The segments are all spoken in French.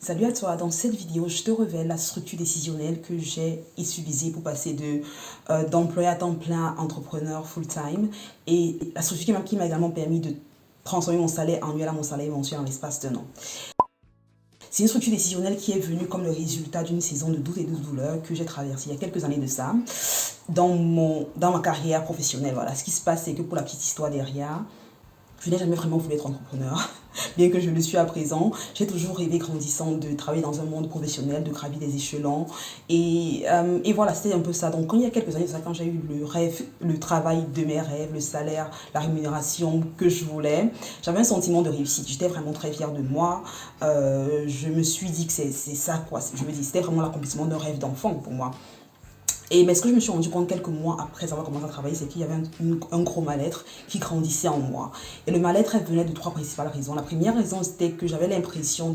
Salut à toi, dans cette vidéo, je te révèle la structure décisionnelle que j'ai utilisée pour passer d'employé à temps plein à entrepreneur full-time et la structure qui m'a également permis de transformer mon salaire annuel à mon salaire mensuel en l'espace d'un an. C'est une structure décisionnelle qui est venue comme le résultat d'une saison de doute et de douleur que j'ai traversée il y a quelques années de ça dans ma carrière professionnelle. Voilà, ce qui se passe, c'est que pour la petite histoire derrière, je n'ai jamais vraiment voulu être entrepreneur, bien que je le suis à présent. J'ai toujours rêvé, grandissant, de travailler dans un monde professionnel, de gravir des échelons. Et voilà, c'était un peu ça. Donc, quand il y a quelques années, quand j'ai eu le rêve, le travail de mes rêves, le salaire, la rémunération que je voulais, j'avais un sentiment de réussite. J'étais vraiment très fière de moi. Je me suis dit que c'est ça, quoi. Je me dis, c'était vraiment l'accomplissement d'un rêve d'enfant pour moi. Mais ce que je me suis rendu compte quelques mois après avoir commencé à travailler, c'est qu'il y avait un gros mal-être qui grandissait en moi. Et le mal-être, elle venait de trois principales raisons. La première raison, c'était que j'avais l'impression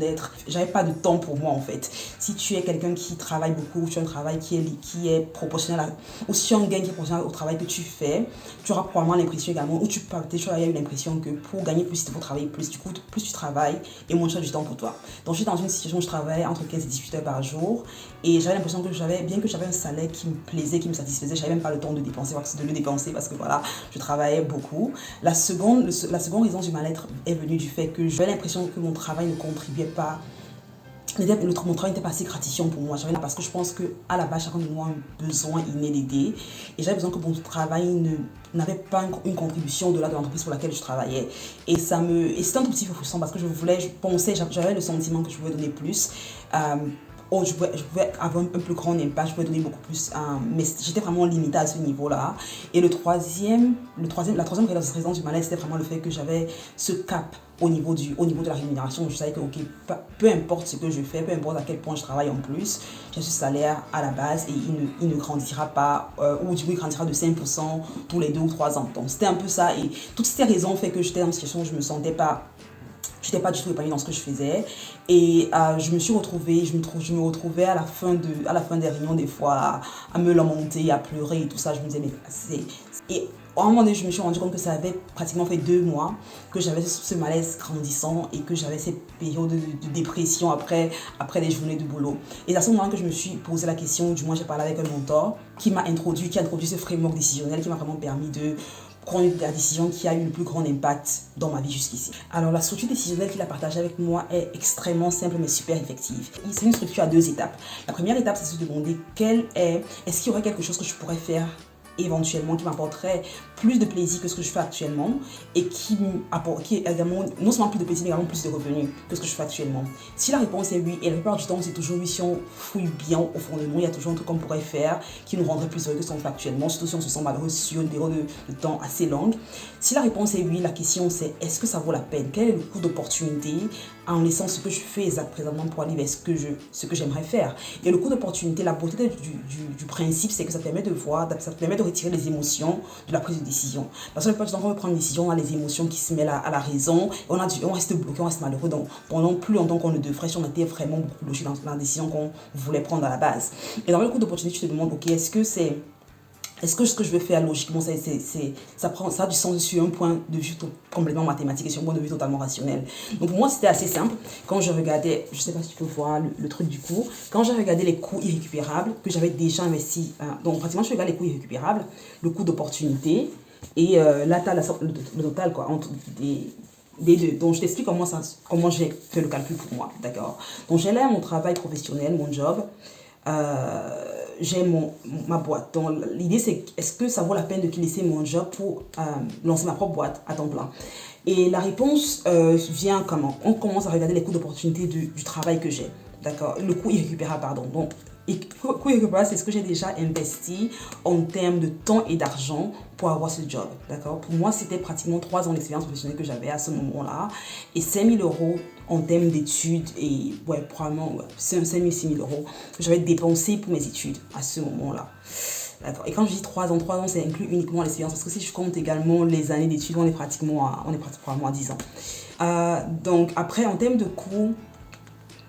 j'avais pas de temps pour moi en fait. Si tu es quelqu'un qui travaille beaucoup, tu as un travail qui est proportionnel ou si tu as un gain qui est proportionnel au travail que tu fais, tu auras probablement l'impression également, ou tu as eu l'impression que pour gagner plus, il faut travailler plus. Du coup, plus tu travailles et moins tu as du temps pour toi. Donc, je suis dans une situation où je travaille entre 15 et 18 heures par jour et j'avais l'impression que bien que j'avais un salaire qui me plaisait, qui me satisfaisait, je n'avais même pas le temps de le dépenser parce que voilà, je travaillais beaucoup. La seconde raison du mal-être est venue du fait que j'avais l'impression que mon travail ne contribuait pas. Mon travail n'était pas assez gratifiant pour moi. Parce que je pense qu'à la base, chacun de nous a un besoin inné d'aider. Et j'avais besoin que mon travail n'avait pas une contribution au-delà de l'entreprise pour laquelle je travaillais. Et c'était un tout petit peu frustrant parce que j'avais le sentiment que je pouvais donner plus. Je pouvais avoir un plus grand impact, je pouvais donner beaucoup plus, mais j'étais vraiment limitée à ce niveau-là. Et la troisième raison du malaise, c'était vraiment le fait que j'avais ce cap au niveau de la rémunération. Je savais que peu importe ce que je fais, peu importe à quel point je travaille en plus, j'ai ce salaire à la base et il ne grandira pas, ou du coup il grandira de 5% tous les 2 ou 3 ans. Donc c'était un peu ça. Et toutes ces raisons fait que j'étais dans une situation où je n'étais pas du tout épanouie dans ce que je faisais et je me retrouvais à la fin des réunions des fois à me lamenter, à pleurer et tout ça. Je me disais mais et à un moment donné je me suis rendu compte que ça avait pratiquement fait 2 mois que j'avais ce malaise grandissant et que j'avais ces périodes de dépression après des journées de boulot. Et c'est à ce moment-là que je me suis posé la question, du moins j'ai parlé avec un mentor qui a introduit ce framework décisionnel qui m'a vraiment permis de prendre la décision qui a eu le plus grand impact dans ma vie jusqu'ici. Alors la structure décisionnelle qu'il a partagée avec moi est extrêmement simple mais super effective. C'est une structure à 2 étapes. La première étape, c'est de se demander est-ce qu'il y aurait quelque chose que je pourrais faire éventuellement qui m'apporterait plus de plaisir que ce que je fais actuellement et qui également non seulement plus de plaisir mais également plus de revenus que ce que je fais actuellement. Si la réponse est oui, et la plupart du temps c'est toujours oui, si on fouille bien au fond de nous, il y a toujours un truc qu'on pourrait faire qui nous rendrait plus heureux que ce qu'on fait actuellement, surtout si on se sent malheureux sur une période de temps assez longue. Si la réponse est oui, la question c'est est-ce que ça vaut la peine? Quel est le coût d'opportunité en laissant ce que je fais présentement pour aller vers ce que j'aimerais faire? Et le coût d'opportunité, la beauté du principe, c'est que ça permet de retirer les émotions de la prise de décision. Parce que quand on veut prendre une décision, on a les émotions qui se mêlent à la raison, on reste bloqué, on reste malheureux pendant plus longtemps qu'on ne devrait si on était vraiment beaucoup bloqué dans la décision qu'on voulait prendre à la base. Et dans le coût d'opportunité, tu te demandes, ok, est-ce que ce que je veux faire logiquement, ça a du sens sur un point de vue complètement mathématique et sur un point de vue totalement rationnel. Donc pour moi, c'était assez simple. Quand je regardais, je ne sais pas si tu peux voir le truc du coût, quand j'ai regardé les coûts irrécupérables que j'avais déjà investis, donc pratiquement je regarde les coûts irrécupérables, le coût d'opportunité et là tu as le total quoi, entre des deux. Donc je t'explique comment j'ai fait le calcul pour moi, d'accord. Donc j'ai là mon travail professionnel, mon job. J'ai ma boîte. Donc l'idée c'est est-ce que ça vaut la peine de laisser mon job pour lancer ma propre boîte à temps plein? Et la réponse vient comment? On commence à regarder les coûts d'opportunité du travail que j'ai. D'accord? Le coût irrécupérable, pardon. Donc, coût irrécupérable, c'est ce que j'ai déjà investi en termes de temps et d'argent pour avoir ce job. D'accord? Pour moi, c'était pratiquement 3 ans d'expérience professionnelle que j'avais à ce moment-là. Et 5 000 € en termes d'études. Et probablement 5 000, 6 000 € que j'avais dépensé pour mes études à ce moment-là. D'accord. Et quand je dis 3 ans, ça inclut uniquement l'expérience. Parce que si je compte également les années d'études, on est pratiquement à 10 ans. Donc après, en termes de coût,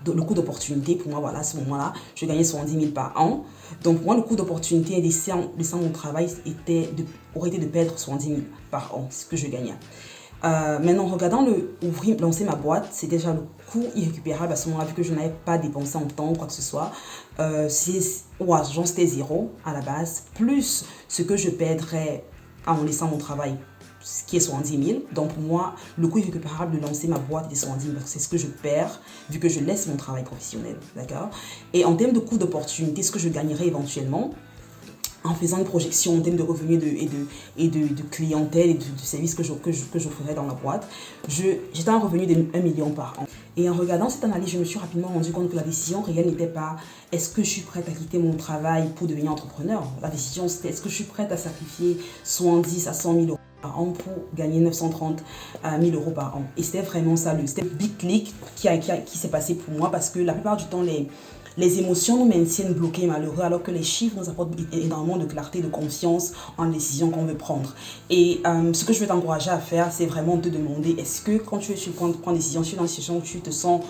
le coût d'opportunité, pour moi, voilà, à ce moment-là, je gagnais 70 000 par an. Donc, pour moi, le coût d'opportunité laissant mon travail aurait été de perdre 70 000 par an, ce que je gagnais. Maintenant, en regardant lancer ma boîte, c'est déjà le coût irrécupérable à ce moment-là, vu que je n'avais pas dépensé en temps ou quoi que ce soit. Ou argent, c'était zéro à la base, plus ce que je perdrais en laissant mon travail, ce qui est 70 000. Donc pour moi, le coût irrécupérable de lancer ma boîte était 70 000 parce que c'est ce que je perds vu que je laisse mon travail professionnel. D'accord. Et en termes de coût d'opportunité, ce que je gagnerais éventuellement, en faisant une projection en termes de revenus et de clientèle et de services que j'offrirais dans la boîte, j'étais un revenu de 1 million par an. Et en regardant cette analyse, je me suis rapidement rendu compte que la décision réelle n'était pas est-ce que je suis prête à quitter mon travail pour devenir entrepreneur. La décision, c'était est-ce que je suis prête à sacrifier 70 à 100 000 euros par an pour gagner 930 000 euros par an. Et c'était vraiment ça, c'était le big click qui s'est passé pour moi parce que la plupart du temps, les émotions nous maintiennent bloqués et malheureux alors que les chiffres nous apportent énormément de clarté, de confiance en la décision qu'on veut prendre. Et ce que je veux t'encourager à faire, c'est vraiment te demander, est-ce que quand tu veux prendre une décision, tu es dans une situation où tu te sens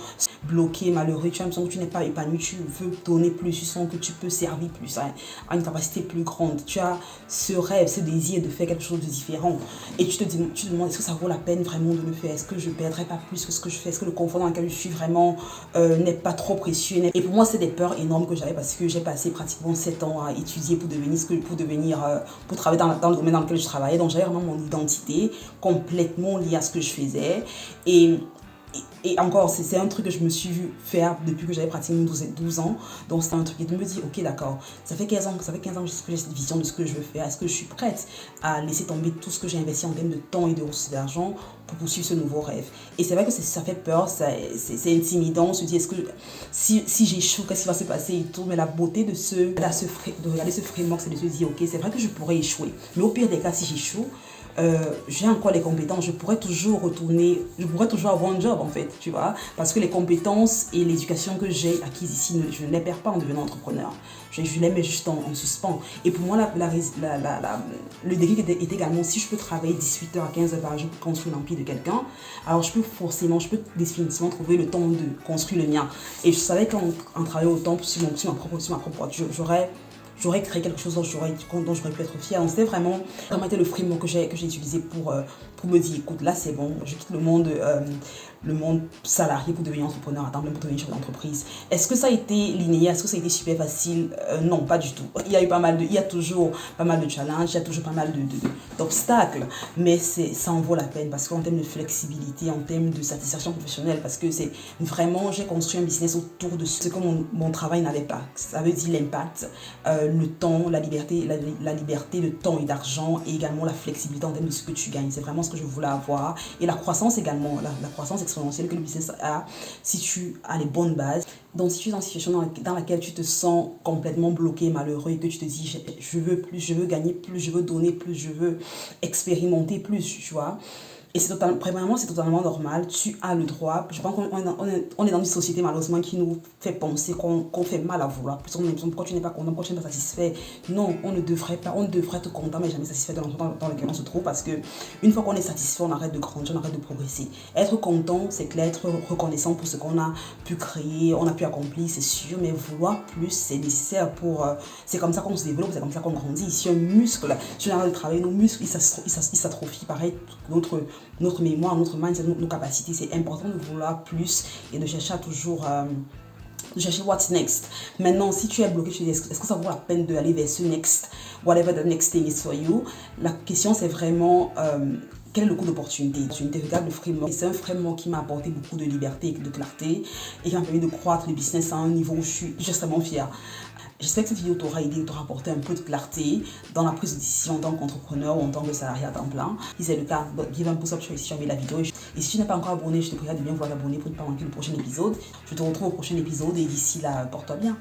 bloqué, malheureux, tu as l'impression que tu n'es pas épanoui, tu veux donner plus, tu sens que tu peux servir plus, à une capacité plus grande. Tu as ce rêve, ce désir de faire quelque chose de différent. Et tu te demandes, est-ce que ça vaut la peine vraiment de le faire? Est-ce que je ne perdrai pas plus que ce que je fais? Est-ce que le confort dans lequel je suis vraiment n'est pas trop précieux? Et pour moi, c'est des peurs énormes que j'avais parce que j'ai passé pratiquement 7 ans à étudier pour travailler dans le domaine dans lequel je travaillais. Donc j'avais vraiment mon identité complètement liée à ce que je faisais. Et encore, c'est un truc que je me suis vu faire depuis que j'avais pratiquement 12 ans. Donc c'est un truc qui me dit, ok d'accord, ça fait 15 ans que j'ai cette vision de ce que je veux faire. Est-ce que je suis prête à laisser tomber tout ce que j'ai investi en termes de temps et de ressources d'argent pour poursuivre ce nouveau rêve? Et c'est vrai que ça fait peur, c'est intimidant. On se dit, est-ce que si j'échoue, qu'est-ce qui va se passer et tout? Mais la beauté de regarder ce framework, c'est de se dire, ok, c'est vrai que je pourrais échouer. Mais au pire des cas, si j'échoue, j'ai encore les compétences, je pourrais toujours avoir un job en fait, tu vois, parce que les compétences et l'éducation que j'ai acquises ici, je ne les perds pas en devenant entrepreneur, je les mets juste en suspens. Et pour moi, le déclic est également, si je peux travailler 18 heures à 15 heures par jour pour construire l'empire de quelqu'un, alors je peux définitivement trouver le temps de construire le mien. Et je savais qu'en travaillant autant sur ma propre boîte, j'aurais créé quelque chose dont j'aurais pu être fière. Donc c'était vraiment été le framework que j'ai utilisé pour me dire, écoute, là c'est bon, je quitte le monde salarié pour devenir entrepreneur à temps plein, pour devenir chef d'entreprise. Est-ce que ça a été linéaire? Est-ce que ça a été super facile? Non, pas du tout. Il y a toujours pas mal de challenges, il y a toujours pas mal d'obstacles, mais ça en vaut la peine parce qu'en termes de flexibilité, en termes de satisfaction professionnelle, parce que c'est vraiment, j'ai construit un business autour de ce que mon travail n'avait pas. Ça veut dire l'impact, le temps, la liberté de temps et d'argent, et également la flexibilité en termes de ce que tu gagnes. C'est vraiment ce que je voulais avoir. Et la croissance également, la croissance exponentielle que le business a si tu as les bonnes bases. Donc si tu es dans une situation dans laquelle tu te sens complètement bloqué, malheureux, et que tu te dis je veux plus, je veux gagner plus, je veux donner plus, je veux expérimenter plus, tu vois. Et premièrement, c'est totalement normal, tu as le droit. Je pense qu'on est dans une société malheureusement qui nous fait penser qu'on fait mal à vouloir. Plus on a l'impression, pourquoi tu n'es pas content, pourquoi tu n'es pas satisfait? Non, on devrait être content mais jamais satisfait de l'environnement dans lequel on se trouve, parce que une fois qu'on est satisfait, on arrête de grandir, on arrête de progresser. Être content, c'est clair, être reconnaissant pour ce qu'on a pu créer, on a pu accomplir, c'est sûr, mais vouloir plus, c'est nécessaire c'est comme ça qu'on se développe, c'est comme ça qu'on grandit. Ici, un muscle, si on arrête de travailler, nos muscles, ils s'atrophient, pareil, notre mémoire, notre mindset, nos capacités. C'est important de vouloir plus et de chercher de chercher what's next. Maintenant, si tu es bloqué, tu te dis, est-ce que ça vaut la peine d'aller vers ce next, whatever the next thing is for you? La question, c'est vraiment quel est le coût d'opportunité? Regarde le framework. C'est un framework qui m'a apporté beaucoup de liberté et de clarté et qui m'a permis de croître le business à un niveau où je suis extrêmement fière. J'espère que cette vidéo t'aura aidé, t'aura apporté un peu de clarté dans la prise de décision en tant qu'entrepreneur ou en tant que salarié à temps plein. Si c'est le cas, give un pouce up si tu as aimé la vidéo. Et si tu n'es pas encore abonné, je te prie de bien vouloir t'abonner pour ne pas manquer le prochain épisode. Je te retrouve au prochain épisode et d'ici là, porte-toi bien.